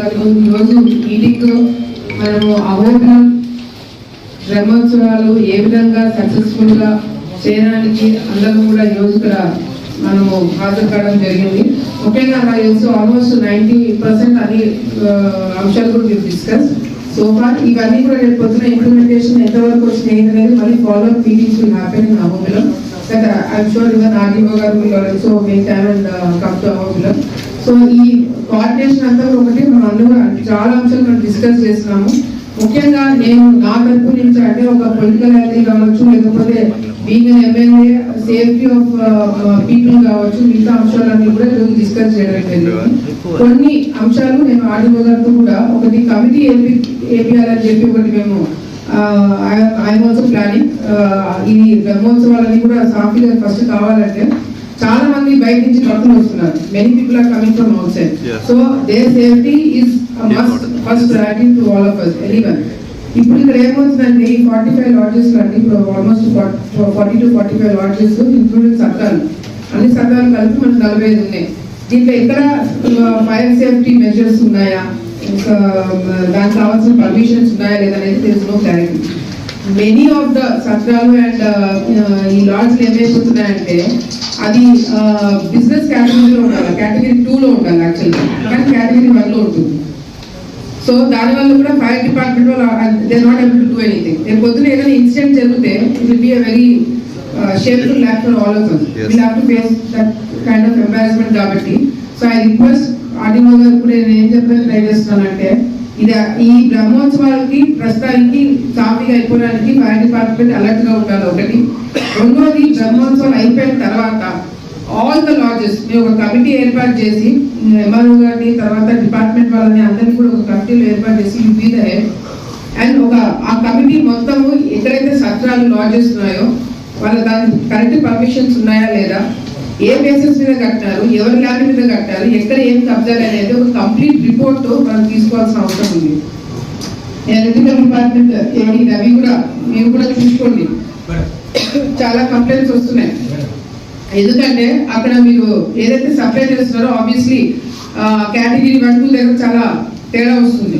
గారు ఈరోజు మీటింగ్ మనము అహోబిలం బ్రహ్మోత్సవాలు ఏ విధంగా సక్సెస్ఫుల్ గా చేయడానికి అందరూ కూడా ఈరోజు ఇక్కడ మనము హాజరు కావడం జరిగింది. ముఖ్యంగా నాకు తెలుసు ఆల్మోస్ట్ 90% అన్ని అంశాలు కూడా మీరు డిస్కస్ సో ఫార్. ఇవన్నీ కూడా రేపు పొద్దున ఇంప్లిమెంటేషన్ ఎంతవరకు వచ్చినాయి అనేది మళ్ళీ follow up meetings will happen in Ahobilam. But I'm sure even RDO garu will also make time and come to Ahobila. So ఈ కోఆర్డినేషన్ అంతా ఒకటి మనం అందరూ చాలా అంశాలు మనం డిస్కస్ చేస్తున్నాము. ముఖ్యంగా నేను నా తరపు నుంచి అంటే ఒక పొలిటికల్ యాక్టీ కావచ్చు, లేకపోతే being MLA safety of people కావచ్చు, మిగతా అంశాలన్నీ కూడా ఈరోజు డిస్కస్ చేయడం జరిగింది. కొన్ని అంశాలు నేను RDO గారితో కూడా ఒకటి కమిటీ ఏపీఆర్ చెప్పి ఒకటి మేము ఐఎమ్ ఆల్సో ప్లానింగ్. ఈ బ్రహ్మోత్సవాలన్నీ కూడా సాఫీగా ఫస్ట్ కావాలంటే చాలా మంది బయట నుంచి భక్తులు వస్తున్నారు. Many people are coming from outside. So there safety is first priority to all of us, anyone. ఇప్పుడు ఇక్కడ ఏమవుతుందంటే ఈ 45 లాడ్జెస్ అండి, ఇప్పుడు ఆల్మోస్ట్ 40 to 45 లాడ్జెస్ ఇంక్లూడింగ్ సత్రాలు, అన్ని సత్రాలు కలిపి మనకు 45 ఉన్నాయి. దీంట్లో ఎక్కడ ఫైర్ సేఫ్టీ మెజర్స్ ఉన్నాయా, ఇంకా దానికి కావాల్సిన పర్మిషన్స్ ఉన్నాయా లేదా అనేది తెలుసు no clarity. Many of the సత్రాలు అండ్ ఈ లాడ్జ్లు ఏమైపోతున్నాయంటే అది బిజినెస్ కేటగిరీలో ఉండాలి, కేటగిరీ 2లో ఉండాలి యాక్చువల్గా, కానీ కేటగిరీ 1లో ఉంటుంది. సో దానివల్ల కూడా fire department they not able to do anything. రేపు పొద్దున ఏదైనా ఇన్సిడెంట్ జరిగితే it will be a very shameful lakh for all of us. Will have to face that kind of embarrassment కాబట్టి. సో ఐ రిక్వెస్ట్ RDO గారు కూడా నేను ఏం చెప్పడానికి ట్రై చేస్తున్నానంటే ఇది ఈ బ్రహ్మోత్సవాలకి ప్రస్తుతానికి సాఫీగా అయిపోవడానికి ఫైర్ డిపార్ట్మెంట్ అలర్ట్ గా ఉండాలి ఒకటి. రెండోది బ్రహ్మోత్సవాలు అయిపోయిన తర్వాత ఆల్ ద లాడ్జెస్ మేము ఒక కమిటీ ఏర్పాటు చేసి ఎంఆర్ఓ గారిని తర్వాత డిపార్ట్మెంట్ వాళ్ళని అందరినీ కూడా ఒక కమిటీలో ఏర్పాటు చేసి you be the head and ఒక ఆ కమిటీ మొత్తము ఎక్కడైతే సత్రాలు లాడ్జెస్ ఉన్నాయో వాళ్ళ దానికి కరెక్ట్ పర్మిషన్స్ ఉన్నాయా లేదా, ఏ బేసిస్ మీద కట్టారు, ఎవరి ల్యాండ్ మీద కట్టారు, ఎక్కడ ఏం కబ్జాలు అనేది ఒక కంప్లీట్ రిపోర్ట్ మనం తీసుకోవాల్సిన అవసరం ఉంది. ఎలక్ట్రికల్ డిపార్ట్మెంట్ అవి కూడా మీరు కూడా చూసుకోండి. చాలా కంప్లైంట్స్ వస్తున్నాయి. ఎందుకంటే అక్కడ మీరు ఏదైతే సప్లై చేస్తున్నారో ఆబ్వియస్లీ కేటగిరీ 1, 2 దగ్గర చాలా తేడా వస్తుంది.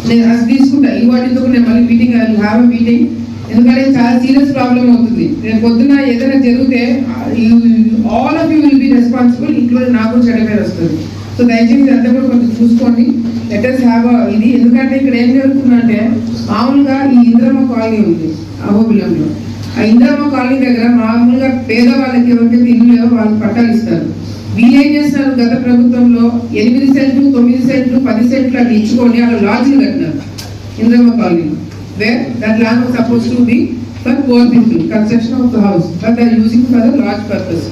నేను అది తీసుకుంటా ఈ వాటితో నేను మళ్ళీ మీటింగ్ హ్యావ్ ఎ మీటింగ్. ఎందుకంటే చాలా సీరియస్ ప్రాబ్లం అవుతుంది. నేను పొద్దున్న ఏదైనా జరిగితే all of you will be responsible, including నాకు చెడ్డ పేరు వస్తుంది. సో దయచేసి అంతా కూడా కొంచెం చూసుకోండి. లెట్ us హ్యావ్ ఇది. ఎందుకంటే ఇక్కడ ఏం జరుగుతుందంటే మామూలుగా ఈ ఇంద్రమ్మ కాలనీ ఉంది అహోబిలంలో. ఆ ఇంద్రమ్మ కాలనీ దగ్గర మామూలుగా పేదవాళ్ళకి ఎవరికైతే ఇల్లు లేవో వాళ్ళకి పట్టాలు ఇస్తారు. వీళ్ళు ఏం చేస్తున్నారు, గత ప్రభుత్వంలో 8 సెంట్లు 9 సెంట్లు 10 సెంట్లు అట్లా ఇచ్చుకొని అక్కడ లాడ్జ్లు కట్టినారు ఇంద్రమ్మ కాలనీలో. Where that land was supposed to be for poor people, construction of the house, but they are using for a large purpose.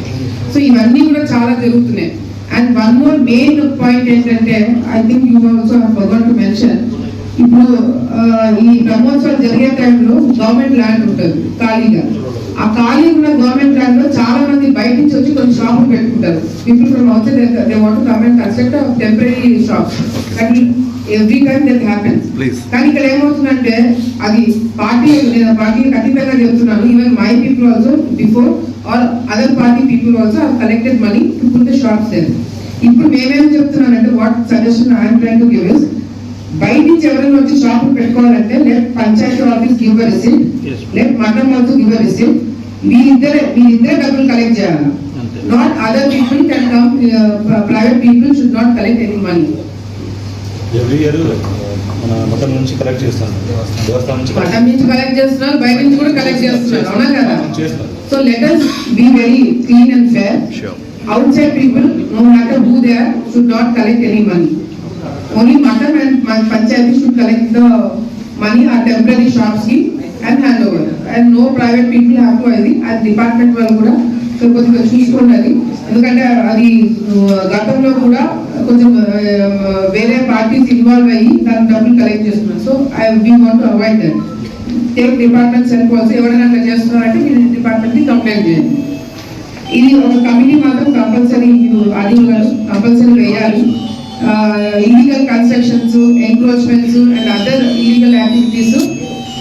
So ఇవన్నీ కూడా చాలా జరుగుతున్నాయి. And one more main point ఏంటంటే I think you also have forgot to mention, ఇప్పుడు ఈ బ్రహ్మోత్సవాలు జరిగే టైంలో గవర్నమెంట్ ల్యాండ్ ఉంటుంది ఖాళీగా. ఆ ఖాళీ ఉన్న గవర్నమెంట్ ల్యాండ్ లో చాలా మంది బయట నుంచి వచ్చి కొన్ని షాపులు పెట్టుకుంటారు. People from outside they want to come and construct temporary shops. Every time that happens. కానీ ఇక్కడ ఏమవుతుందంటే అది నేను పార్టీకి అతీతంగా చెప్తున్నాను. Even my people also before or other party people also have collected money to put the shops there. ఇప్పుడు మేమేం చెప్తున్నానంటే what suggestion I'm trying to give is, బయట నుంచి ఎవరైనా వచ్చి షాపులు పెట్టుకోవాలంటే let panchayat office give a receipt, let మండలం ఆల్సో గివ్ అ రిసిప్ట్. వీరిద్దరే డబ్బులు కలెక్ట్ చేయాలి. Not other people can come, private people should not collect any money. Every year మన మఠం నుంచి కలెక్ట్ చేస్తాను, మఠం నుంచి కలెక్ట్ చేస్తున్నారు, బయట నుంచి కూడా కలెక్ట్ చేస్తున్నారు, అవునా కదా? So let us be very clean and fair. Outside people, no matter who they are, should not collect any money. Only Matam and Panchayati should collect the money at temporary shops and hand over. And no private people have to అది department వాళ్ళు కూడా కొద్దిగా చూసుకోండి. అది ఎందుకంటే అది గతంలో కూడా కొంచెం వేరే పార్టీస్ ఇన్వాల్వ్ అయ్యి దాని డబ్బులు కలెక్ట్ చేస్తున్నారు. So we want to avoid that. Take department self also. ఎవరైనా అట్లా చేస్తున్నారంటే మీరు డిపార్ట్మెంట్కి కంప్లైంట్ చేయండి. ఇది ఒక కమిటీ మాత్రం కంపల్సరీ RDO గారు కంపల్సరీ వేయాలి. Illegal constructions, encroachments and other illegal activities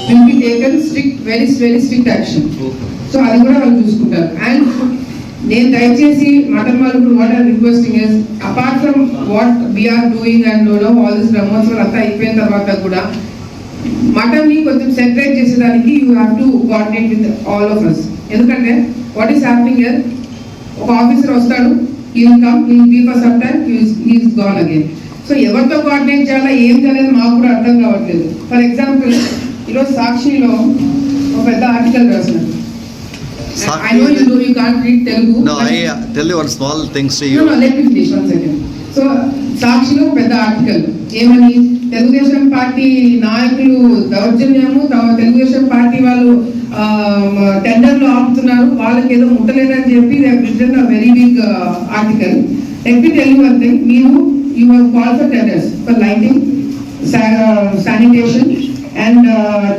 will be taken strict, very very strict action. So అది కూడా వాళ్ళు చూసుకుంటారు. అండ్ నేను దయచేసి మటన్ వాళ్ళు what are requesting is apart from what we're doing and all this బ్రహ్మోత్సవాలు అంతా అయిపోయిన తర్వాత కూడా మటన్ ని కొంచెం సెపరేట్ చేసేదానికి you have to coordinate with all of us. ఎందుకంటే వాట్ ఈస్ హ్యాపెనింగ్ హియర్, ఒక ఆఫీసర్ వస్తాడు, he will come, he will be for some time, he is gone again. So ఎవరితో కోఆర్డినేట్ చేయాలా ఏం చేయాలని మాకు కూడా అర్థం కావట్లేదు. ఫర్ ఎగ్జాంపుల్ ఈరోజు సాక్షిలో ఒక పెద్ద article రాసినారు. I know you can't read Telugu. No, I tell you one small things to you. No, let me finish 1 second. So, సాక్షిలో పెద్ద ఆర్టికల్ ఏమని, తెలుగుదేశం పార్టీ నాయకులు దౌర్జన్యము, తెలుగుదేశం పార్టీ వాళ్ళు టెండర్లు ఆపుతున్నారు, వాళ్ళకి ఏదో ముట్టలేదని చెప్పి written very big article. Let me tell you one thing, you have called for tenders for lighting, sanitation and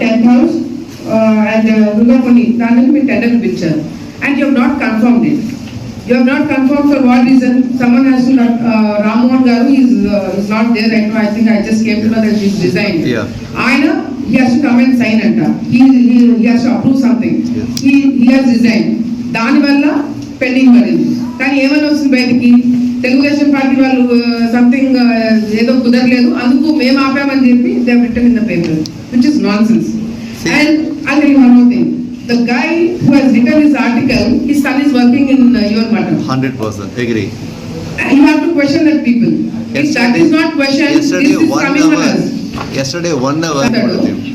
tent house and Rugapuni, దాని మీరు టెండర్ పిలిచారు and you have not confirmed it. You have not confirmed for what reason? Someone has to Ramohan Garu is not there right now. I think I just came to know that he's resigned. Yeah. Aina, he has to come and sign anta. He has to approve something. Yes. He has resigned. దాని వల్ల pending పడింది. కానీ ఏమని వస్తుంది బయటికి, Telugu Desam party వాళ్ళు something ఏదో కుదరలేదు అందుకు మేము ఆపామని చెప్పి they have return in the paper, which is nonsense. And I'll tell you one more thing. The guy who has written this article, his son is working in your mutton. 100% agree. You have to question that people. If that is not questioned, this is coming on us. Yesterday 1 hour.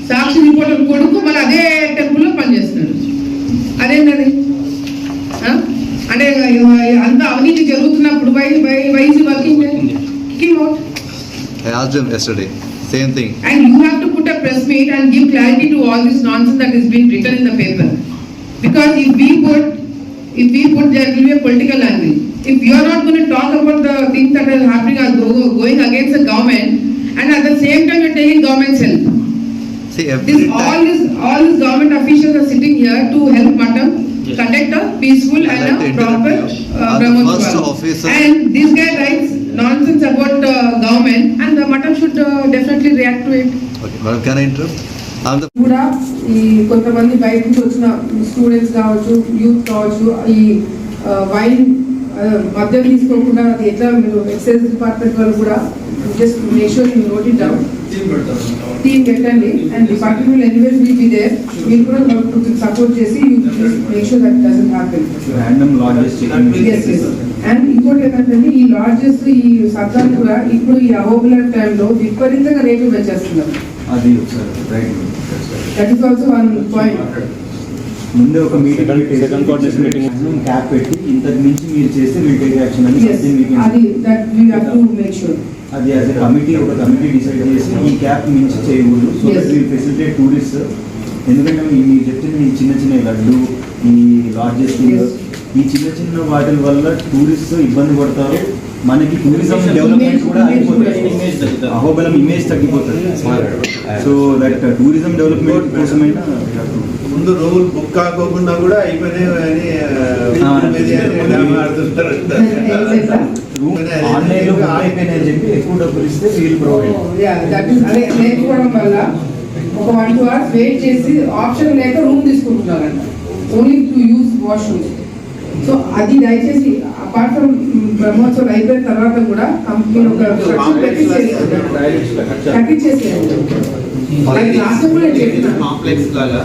Sakshi reporter కొడుకు మళ్ళీ అదే టెంపుల్లో పనిచేస్తున్నాడు. అదేంటది అంటే అంత అవినీతి జరుగుతున్నప్పుడు why is working? I asked him yesterday. Same thing. And you have to put a press meet and give clarity to all this nonsense that is being written in the paper. Because if we put, there will be a political angle. If you are not going to talk about the things that are happening or going against the government, and at the same time you are taking government's help. See, All these government officials are sitting here to help Mattam conduct a peaceful and a proper Brahmotsav. And this guy writes nonsense about government, and the Mattam should definitely react to it. Okay, madam, can I interrupt? కూడా ఈ కొంతమంది బయట నుంచి వచ్చిన students కావచ్చు, youth కావచ్చు, ఈ wine మద్యం తీసుకోకుండా అది ఎట్లా మీరు ఎక్సైజ్ డిపార్ట్మెంట్ వాళ్ళు కూడా just make sure you note it down, team పెట్టండి and department will anyways will be there. మీరు కూడా సపోర్ట్ చేసి you make sure that doesn't happen. Random lodges checking. And ఇంకోటి ఏంటంటే ఈ లాడ్జెస్ ఈ సర్దార్ కూడా ఇప్పుడు ఈ అహోబిలర్ టైంలో విపరీతంగా రేట్లు పెంచేస్తున్నారు. అది ఒకసారి right. That is also one point. ముందే ఒక సెకండ్ కోఆర్డినేషన్ మీటింగ్ క్యాప్ పెట్టి ఇంతకు మించి మీరు చేస్తే విల్ టేక్ యాక్షన్ అని అది that we have to make sure. అది యాజ్ ఎ కమిటీ ఒక కమిటీ డిసైడ్ చేసి ఈ క్యాప్ మించి చేయకూడదు. So that will facilitate tourist. ఎందుకంటే మీరు చెప్తే ఈ చిన్న చిన్న లడ్డు, ఈ లాడ్జెస్, ఈ చిన్న చిన్న వాటి వల్ల టూరిస్ట్ ఇబ్బంది పడతారు. మనకి టూరిజం డెవలప్మెంట్ కూడా అయిపోతుంది, అహోబలం ఇమేజ్ తగ్గిపోతుంది. సో దట్ టూరిజం డెవలప్మెంట్ కోసమైనా ముందు రోజులు బుక్ కాకోకుండా కూడా అయిపోయినాయి ఆన్లైన్లో అయిపోయినాయని చెప్పి ఎక్కువ డబ్బులు ఇస్తే వీల్ ప్రొవైడ్. అదే లేకపోవడం వల్ల ఒక 1-2 hours వెయిట్ చేసి ఆప్షన్ లేక రూమ్ తీసుకుంటున్నారంట, only to use washrooms. So అది దయచేసి అపార్ట్ ఫ్రమ్ బ్రహ్మోత్సవం అయిపోయిన తర్వాత కూడా కంపెనీ ఒక కాంప్లెక్స్ లాగా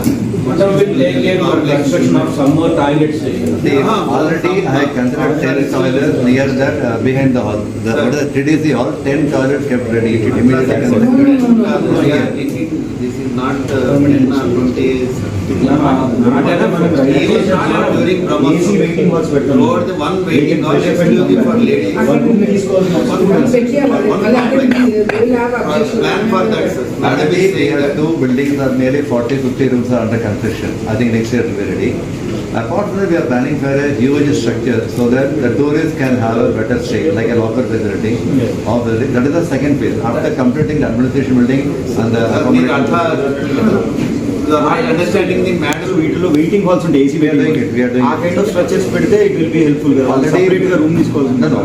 already I considered 10 toilets near that behind the hall. The TDC hall, 10 toilets kept ready immediately. This is not 20. During Brahmotsav, Lord, the one waiting hall exclusively for ladies. Plan for that, sir. Already there are 2 buildings are nearly 40-50 rooms are under construction. I think next year it will be ready. Apart from that, we are planning for a huge structure so that the tourists can have a better stay, like a locker facility. That is the second phase. After completing the administration building and the accommodation. You are not understanding the matter. వీటిలో waiting halls ఉంటాయి AC We are doing it, we are doing ఆ it. Kind of structures పెడితే it will be helpful కదా Already- separate గా room No, తీసుకోవాలి. no.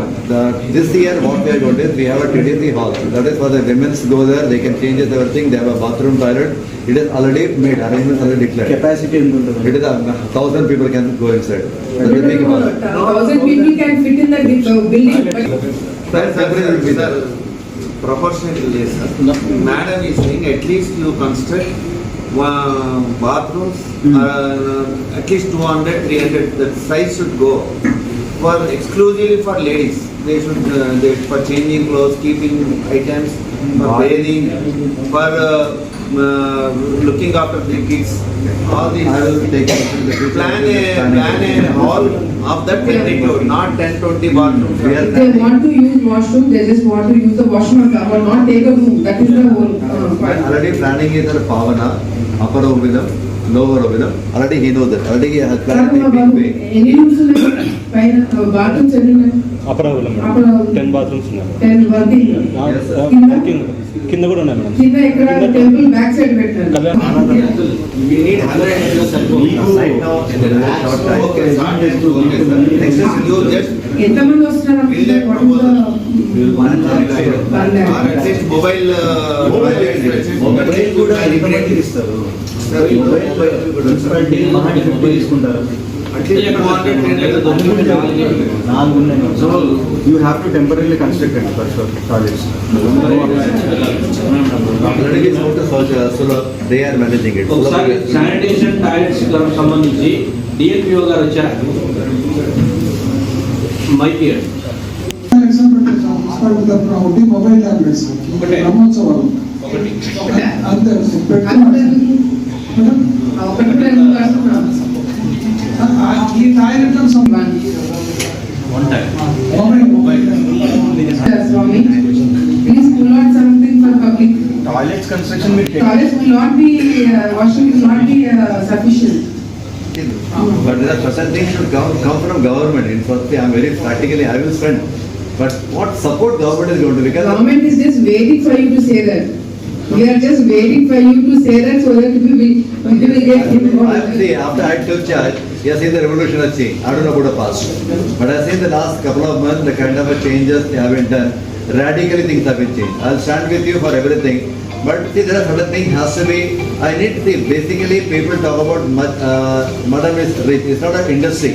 This year what we have got is we have a TDC hall. That is for the women's go there, they can change everything, they have a bathroom, toilet. It is already made, arrangements already declared. Capacity ఎంత ఉంటుంది? It is 1,000 people can go inside. That's a big hall. 1,000 people can fit in the building. but- Sir, separate will be there. Proportionately less, sir. Madam is saying at least you construct bathrooms, at least 200, 300, the size should go for exclusively for ladies. They should, for changing clothes, keeping items, for bathing, for looking after the kids, all these. I will take it to the future. Plan a hall of that can include, not 10, 20 bathrooms. We are If they want to use washroom, they just want to use the washroom or not take a room. That is the whole point. already planning is the Pavana, upper Ovidam, lower Ovidam. Already he knows that. Already he has planned in a big way. ఎన్ని rooms ఉన్నాయి పైన bathrooms ఎన్ని ఉన్నాయి అపరావులం Upper madam Avulam. 10 bathrooms ఉన్నాయి 10 working Yes, sir. కింద కూడా ఉన్నాయి madam కింద ఇక్కడ టెంపుల్ బ్యాక్ సైడ్ పెట్టారు Kalyan We need 100 Right now, in the very short time. Okay, sir. Next is you just ఎంతమంది వస్తున్నారు Will that What is the- One lakh. One lakh. or at least mobile. Mobile కూడా ఎంతమందికి ఇస్తారు? Municipality mobile తీసుకుంటారు. At least 200, 300. 4 ఉన్నాయి. So you have to temporarily construct it for sure toilets. Already it's out of so they are managing it. ఒకసారి sanitation toilets సంబంధించి DLPO గారు వచ్చారు mic example municipality తరఫున ఒకటి మొబైల్ టాబ్లెట్స్ బ్రహ్మోత్సవాలు అంతే పెట్టుకున్నాం మేడం. ఒకటి రెండు వస్తున్నారు. ఈ toilet mobile Swami, please pull out something for public. Toilets construction మీరు Toilets will not be, washroom will not be sufficient. But there are certain things should come from government. In fact, I am very practically, I will spend. But what support government is going to, because Government is just waiting for you to say that. We are just waiting for you to say that so that we will get involved. see, after I took charge, yes, in the revolution has changed. I don't know about the past. But I see the last couple of months, the kind of changes they have been done, radically things have been changed. I'll stand with you for everything. But see, there are certain things has to be, I need to see, basically people talk about madam is rich. It's not an industry.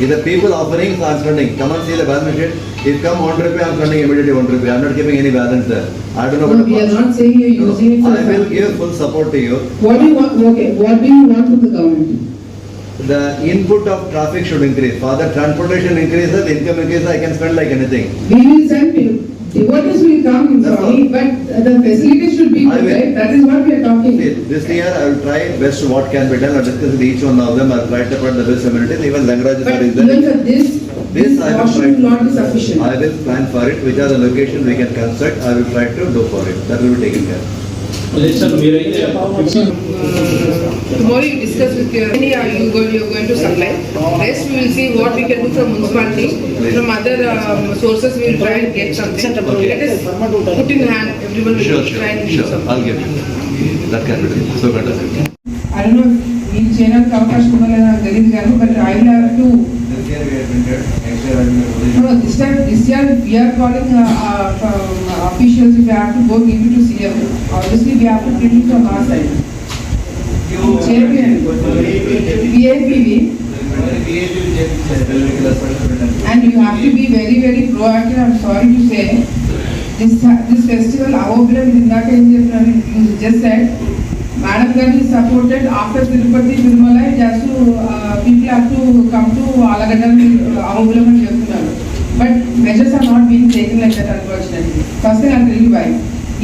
It's the people offering, so I'm spending. Come and see the balance sheet. If come 1 rupee, I'm spending immediately 1 rupee. I'm not keeping any balance there. I don't know No, about the we are past. not saying you are using it for. I will give full support to you. What do you want, okay, what do you want from the government? The input of traffic should increase. For the transportation increases, income increases, I can spend like anything. We will send you, devotees will come, That's Swami, all. but the facilities should be I good, will. right? That is what we are talking. See, this year I will try best what can be done. I'll discuss with each one of them. I'll try to put the best amenities. Even Langaraj But sir is even there. for this This I will washroom try. will not be sufficient. I will plan for it. Which are the location we can construct, I will try to do for it. That will be taken care. లేదు sir మీరైతే Tomorrow you discuss with your, you're going to supply. Rest we will see what we can do from municipality, from other sources we will try and get something. Let us put in hand, everyone will try and do Sure. something. I'll give you. That can be done. So better. I don't know, వీళ్ళు చేయడానికి అవకాశం ఉందో లేదో నాకు తెలియదు కానీ but I will have to This year we admitted, next year I will be no this year we are calling officials. If we have to go give it to CM, obviously we have to bring it from our side. Chairman, PAPV, and you have to be very very proactive. I'm sorry to say this festival Ahobilam indaka em cheptaru, you just said Madam Garu is supported after Tirupati Tirumala. It has to people have to come to Alagadda Ahobilam and cheptunnaru, but measures are not being taken like that, unfortunately. First thing I'll tell you why.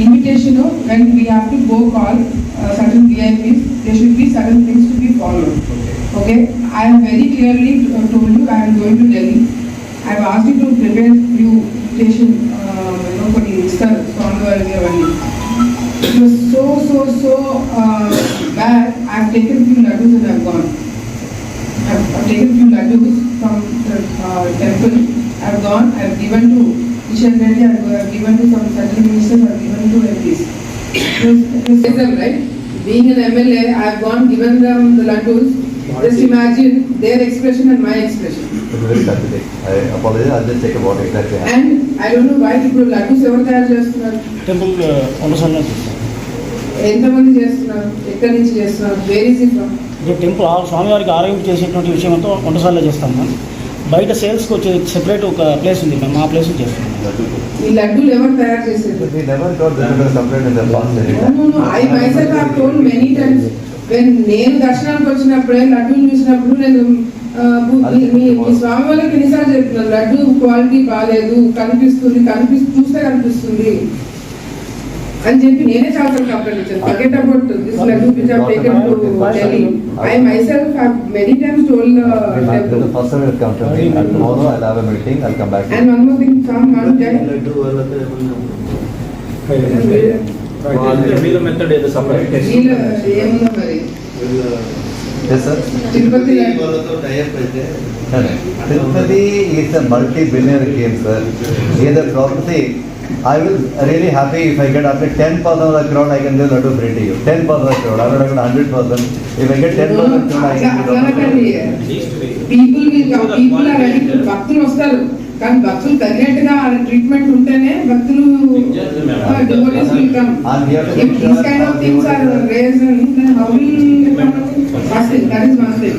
Invitation, when we have to go call certain VIPs, there should be certain things to be followed. Okay, I have very clearly told you I am going to Delhi. I have asked you to prepare few invitation, for the Easter Swami. It was so bad. I have taken few laddus and I have gone. I have taken few laddus from the temple. I have gone. I have given to Kishan Reddy. I have given to some central ministers. I have given to MPs. It was them, right? Being an MLA, I have gone, given them the laddus. Just imagine their expression and my expression. It's very pathetic. I apologize. I'll just check about exactly. And I don't know why ఇప్పుడు లడ్డూస్ ఎవరు తయారు చేస్తున్నారు, temple వంటశాలలో ఎంతమంది చేస్తున్నారు, ఎక్కడి నుంచి చేస్తున్నారు, వేర్ ఇస్ ఇట్ ఫ్రమ్? ఇది టెంపుల్ స్వామివారికి ఆరోగ్యం చేసేటువంటి విషయంతో వంటశాలలో చేస్తాం మ్యామ్. బయట సేల్స్కి వచ్చే సెపరేట్ ఒక ప్లేస్ ఉంది మ్యామ్, ఆ ప్లేస్ చేస్తాం. ఈ లడ్డూలు ఎవరు తయారు చేసేది? We never got this complaint in the past. No, I myself have told many times. When నేను దర్శనానికి వచ్చినప్పుడే లడ్డూలు చూసినప్పుడు నేను మీ స్వామి వాళ్ళకి ఎన్నిసార్లు చెప్తున్నాను, లడ్డూ క్వాలిటీ బాగాలేదు, చూస్తే కనిపిస్తుంది అని చెప్పి నేనే చాలా సార్లు కంప్లైంట్ ఇచ్చాను. Forget about this laddu which I have taken to Delhi. I myself have many times told The first time it come to me, and tomorrow I'll have a meeting, I'll come back. and one more thing, వీళ్ళ method ఏదో separate ఏముందో మరి Yes, sir. Tirupati వాళ్ళతో type అయితే Tirupati is a multi-billionaire game, sir. He is a property. I will really happy if I get after 10% of the crowd, I can give Laddu free to you. 10% of the crowd, I will not 100%. If I get 10% crowd, I can give Laddu free. People people are ready. భక్తులు వస్తారు కానీ భక్తులు తగినట్టుగా treatment ఉంటేనే భక్తులు devotees will come. And we have to If these kind of things are raised, then how will first thing, that is one thing.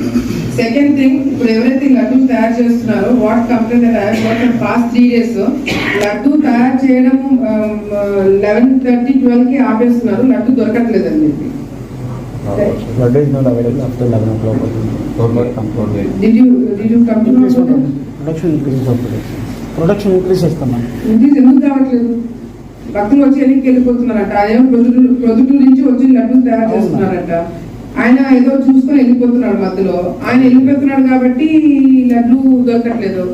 Second thing, ఇప్పుడు ఎవరైతే లడ్డూ తయారు చేస్తున్నారో what complaint that I have got for past 3 days, laddu తయారు చేయడం 11:30-12కి ఆపేస్తున్నారు, లడ్డూ దొరకట్లేదని చెప్పి. Laddu is not available after 11 o'clock. Did you come to know about it? Production increase చేస్తాం మ్యామ్. ఇంక్రీజ్ ఎందుకు కావట్లేదు? భక్తులు వచ్చి ఎన్నికి వెళ్ళిపోతున్నారట, ఆయన ప్రొద్దుటూరు నుంచి వచ్చి లడ్డూ తయారు చేస్తున్నారట, ఆయన ఏదో చూసుకొని వెళ్ళిపోతున్నాడు మధ్యలో, ఆయన వెళ్ళిపోతున్నాడు కాబట్టి లడ్డూ దొరకట్లేదు.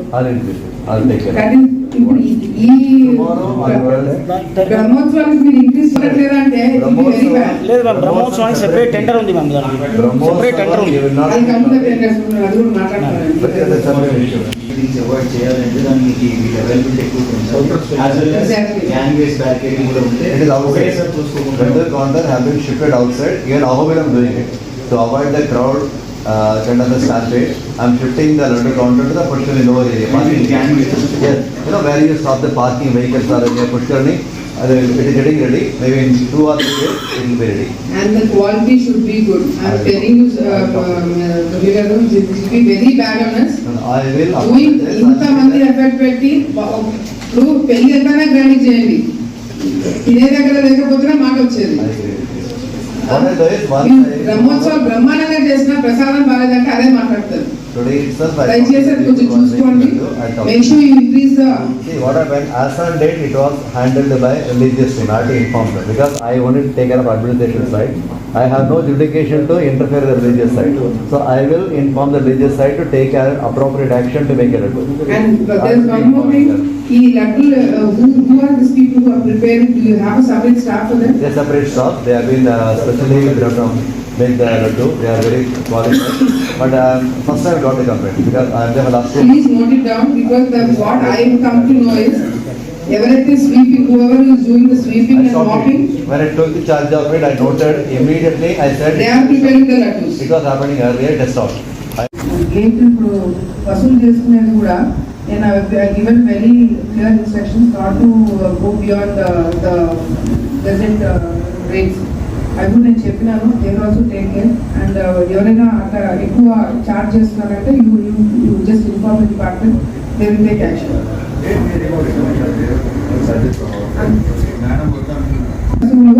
I'll take care. That is, ఇప్పుడు ఈ బ్రహ్మోత్సవానికి మీరు ఇంక్రీజ్ చేయట్లేదంటే వెరీ బ్యాడ్. లేదు మ్యామ్, బ్రహ్మోత్సవానికి సెపరేట్ టెండర్ ఉంది మ్యామ్, సెపరేట్ టెండర్ ఉంది. అది కంప్లీట్ అది కూడా మాట్లాడుతున్నాను. అవాయిడ్ చేయాలంటే దానికి అవైలబిలిటీ ఎక్కువ ఉంటుంది. యాజ్ వెల్ యాజ్ క్యాన్వేస్ బ్యారికేడింగ్ కూడా ఉంటే It is outside. ఒకేసారి చూసుకోకుండా When the counter have been shifted outside, even Ahobel I'm doing it. To avoid the crowd, kind of the stampede, I'm shifting the Laddu counter to the Pushkarni lower area. Parking. Yes, you know where you stop the parking vehicles are near Pushkarni. It is getting ready. Maybe in 2 or 3 days it will be ready. And the quality should be good. I am telling you, this will be very bad on us. And I will. ఇంతమంది effect పెట్టి ఇప్పుడు పెళ్లి ఎంతైనా grand చేయండి, తినే దగ్గర లేకపోతేనే మాట వచ్చేది. What I do is once Brahmotsavam బ్రహ్మాండంగా చేసిన ప్రసాదం బాగాలేదంటే అదే మాట్లాడతారు. today itself I దయచేసి అది కొంచెం చూసుకోండి. Make sure you increase the. See what happened, as on date it was handled by religious team. I had to inform them because I wanted to take care of administration side. I have no jurisdiction to interfere with the religious side. So I will inform the religious side to take appropriate action to make it good. And there is one more thing. ఈ లడ్డూలు who are these people who are preparing? Do you have a separate staff for them? They are separate staff. They have been specially from make the laddu. They are very qualified. But first time I got the complaint because I am there last two. Please note it down because what I have come to know is everything sweeping, whoever is doing the sweeping I and stopped mopping, it. When I took the charge of it, I noted immediately. I said they are preparing the laddus. it was happening earlier. Test out. Gate ఇప్పుడు వసూలు చేసుకునేది కూడా నేను given very clear instructions not to go beyond the present rates. అది నేను చెప్పినాను. They will also take care and ఎవరైనా అట్లా ఎక్కువ చార్జ్ చేస్తున్నారంటే you just inform the department, they will take action. వసూలు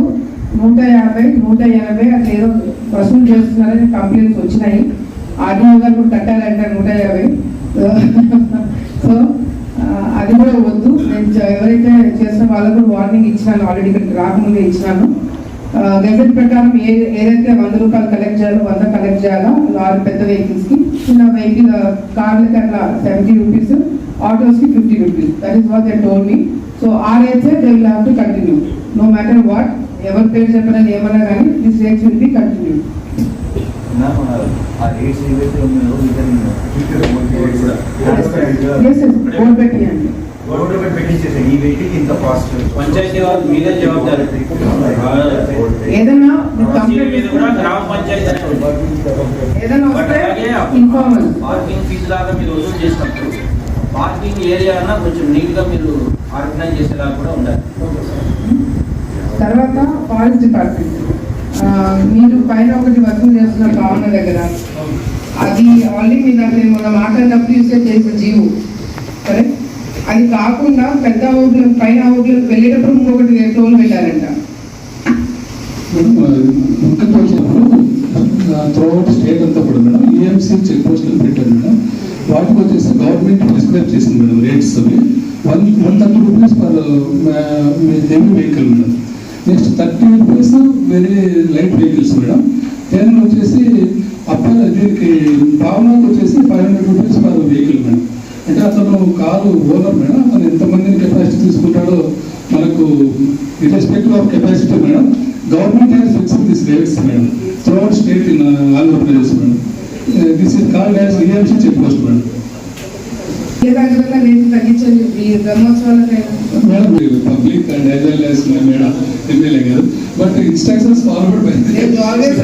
150, 180 అట్లా ఏదో వసూలు చేస్తున్నారని కంప్లైంట్స్ వచ్చినాయి. ఆర్డీఓ గారు కూడా కట్టాలంటే 150. సో అది కూడా వద్దు. నేను ఎవరైతే చేసిన వాళ్ళకు వార్నింగ్ ఇచ్చినాను, ఆల్రెడీ ఇక్కడికి రాకముందే ఇచ్చినాను. గెజెట్ ప్రకారం ఏదైతే 100 రూపాయలు కలెక్ట్ చేయాలో 100 కలెక్ట్ చేయాలా, 6 పెద్ద వెహికల్స్కి, చిన్న వెహికల్ కార్లకి అట్లా 70 రూపీస్, ఆటోస్కి 50 rupees. That is what they told me. So ఆ rates they will have to continue no matter what. ఎవరి పేరు చెప్పారని ఏమన్నా కానీ this rates will be continue. ఆ రేట్స్ ఏవైతే ఉన్నాయో బోర్డు పెట్టియండి. రోడ్డు ఒకటి పెట్టించేసారు ఈ వెహికల్ ఇంత కాస్ట్. పంచాయతీ వాళ్ళు మీదే జవాబుదారి. ఏదైనా RCA మీద కూడా గ్రామ పంచాయతీ అనే ఉంటుంది. ఏదైనా బట్ వస్తే అలాగే ఇన్ఫార్మల్. పార్కింగ్ ఫీజు లాగా మీరు వసూలు చేసినప్పుడు పార్కింగ్ ఏరియా అన్నా కొంచెం నీట్గా మీరు ఆర్గనైజ్ చేసేలాగా కూడా ఉండాలి. తర్వాత ఫారెస్ట్ డిపార్ట్మెంట్ మీరు పైన ఒకటి వర్క్ చేస్తున్న భావన దగ్గర అది ఆల్రెడీ మీ దగ్గర మొన్న మాట్లాడినప్పుడు యూసేజ్ చేసిన జీవో కరెక్ట్. అది కాకుండా పెద్ద ఊర్లు పైన ఊర్లకు వెళ్ళేటప్పుడు ఇంకొకటి టోల్ పెట్టారంట. త్రూఅవుట్ స్టేట్ అంతా కూడా మేడం ఈఎంసీ చెక్ పోస్టులు పెట్టారు మేడం. వాటికి వచ్చేసి గవర్నమెంట్ ప్రిస్క్రైబ్ చేసింది మేడం రేట్స్ అవి 130 rupees per heavy vehicle madam. Next 30 rupees very light vehicles madam. 10 వచ్చేసి అప్పర్ దీనికి భావనకు వచ్చేసి 500 రూపీస్ పర్ వెహికల్ మేడం. అంటే అతను కారు ఓనర్ మేడం, అతను ఎంతమందిని కెపాసిటీ తీసుకుంటాడో మనకు irrespective of capacity madam. Government has fixed this rates madam throughout state in Andhra Pradesh madam. This is called as EMC check post madam. ఏ దగ్గర రేట్లు తగ్గించండి ఈ బ్రహ్మోత్సవాలకైనా madam public and as well as madam MLA గారు but instructions forward by always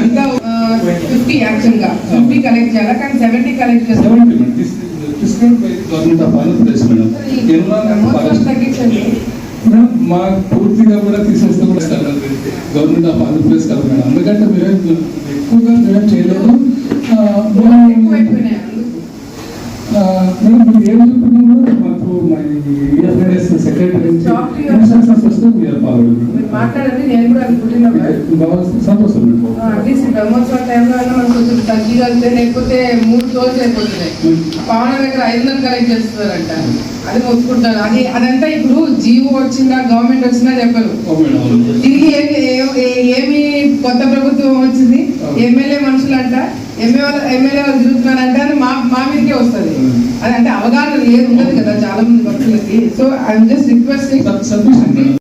అంతా 50 యాక్చువల్గా 50 collect చేయాలి కానీ 70 collect చేస్తాం. Government of Andhra Pradesh madam. బ్రహ్మోత్సవాలు తగ్గించండి. మా పూర్తిగా కూడా తీసేస్తే కూడా గవర్నమెంట్ ఆఫ్ ఆంధ్రప్రదేశ్ కదా మేడం. ఎందుకంటే మీరేం ఎక్కువగా మేడం చేయలేదు. ఎక్కువ అయిపోయినాయి అందుకు. మేడం మీరు ఏం చెప్తున్నారు మాకు మా ఈఎఫ్ఐఎస్ సెక్రటరీ వస్తే మీరు ఫార్వర్డ్ మీరు మాట్లాడండి నేను కూడా అనుకుంటున్నాను. బాగా సంతోషం మేడం. అట్లీస్ట్ బ్రహ్మోత్సవ టైంలో అయినా మనకు కొంచెం తగ్గిగలిగితే లేకపోతే 3 రోజులు అయిపోతున్నాయి. పవన్ దగ్గర 500 కలెక్ట్ చేస్తున్నారంట. అది మొత్తుకుంటారు. అదంతా ఇప్పుడు జీవో వచ్చిందా గవర్నమెంట్ వచ్చిందా చెప్పరు. తిరిగి ఏమి కొత్త ప్రభుత్వం వచ్చింది ఎమ్మెల్యే మనుషులు అంట ఎమ్మెల్యే వాళ్ళు తిరుగుతున్నారంట అని మా మీదకే వస్తుంది. అది అంటే అవగాహన లేదు ఉండదు కదా చాలా మంది భక్తులకి. So I'm just requesting